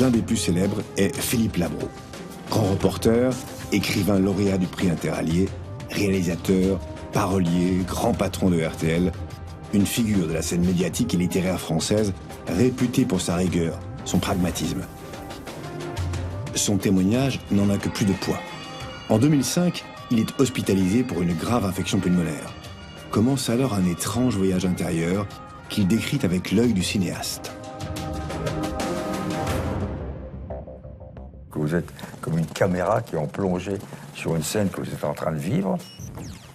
l'un des plus célèbres est Philippe Labro. Grand reporter, écrivain lauréat du prix Interallié, réalisateur, parolier, grand patron de RTL, une figure de la scène médiatique et littéraire française réputée pour sa rigueur, son pragmatisme. Son témoignage n'en a que plus de poids. En 2005, il est hospitalisé pour une grave infection pulmonaire. Commence alors un étrange voyage intérieur qu'il décrit avec l'œil du cinéaste. Vous êtes comme une caméra qui est en plongée sur une scène que vous êtes en train de vivre,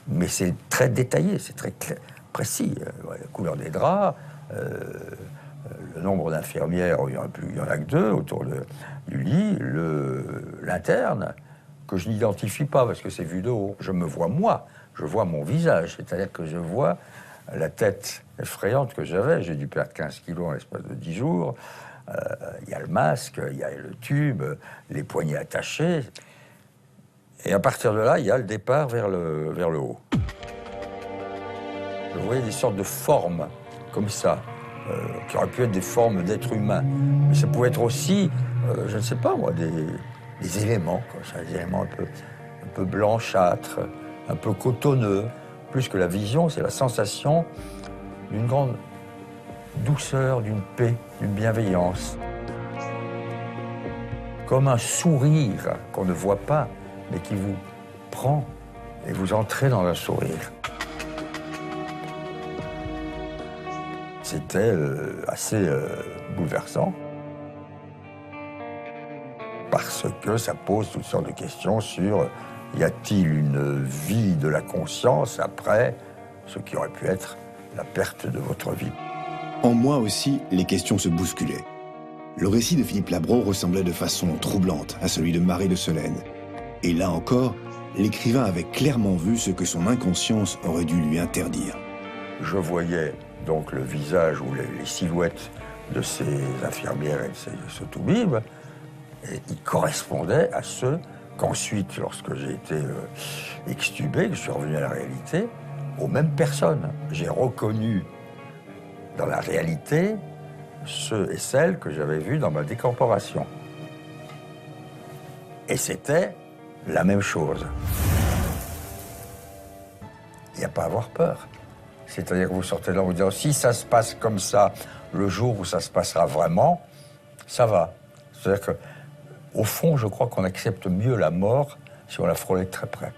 mais c'est très détaillé, c'est très précis. La couleur des draps, le nombre d'infirmières, il y en a que deux autour du lit, l'interne, que je n'identifie pas parce que c'est vu de haut. Je me vois moi, je vois mon visage, c'est-à-dire que je vois la tête effrayante que j'avais. J'ai dû perdre 15 kilos en l'espace de 10 jours. Il y a le masque, il y a le tube, les poignets attachés. Et à partir de là, il y a le départ vers le haut. Je voyais des sortes de formes comme ça, qui auraient pu être des formes d'êtres humains. Mais ça pouvait être aussi, je ne sais pas moi, des éléments, quoi. Des éléments un peu blanchâtres, un peu cotonneux. Plus que la vision, c'est la sensation d'une grande douceur, d'une paix, d'une bienveillance. Comme un sourire qu'on ne voit pas, mais qui vous prend et vous entrez dans un sourire. C'était assez bouleversant. Parce que ça pose toutes sortes de questions sur y a-t-il une vie de la conscience après ce qui aurait pu être la perte de votre vie. En moi aussi, les questions se bousculaient. Le récit de Philippe Labro ressemblait de façon troublante à celui de Marie de Solesmes. Et là encore, l'écrivain avait clairement vu ce que son inconscience aurait dû lui interdire. Je voyais donc le visage ou les silhouettes de ces infirmières et de ce toubib, et ils correspondaient à ceux qu'ensuite, lorsque j'ai été extubé, que je suis revenu à la réalité, aux mêmes personnes. J'ai reconnu dans la réalité ceux et celles que j'avais vus dans ma décorporation. Et c'était la même chose. Il n'y a pas à avoir peur. C'est-à-dire que vous sortez là en vous disant, si ça se passe comme ça, le jour où ça se passera vraiment, ça va. C'est-à-dire qu'au fond, je crois qu'on accepte mieux la mort si on la frôlait de très près.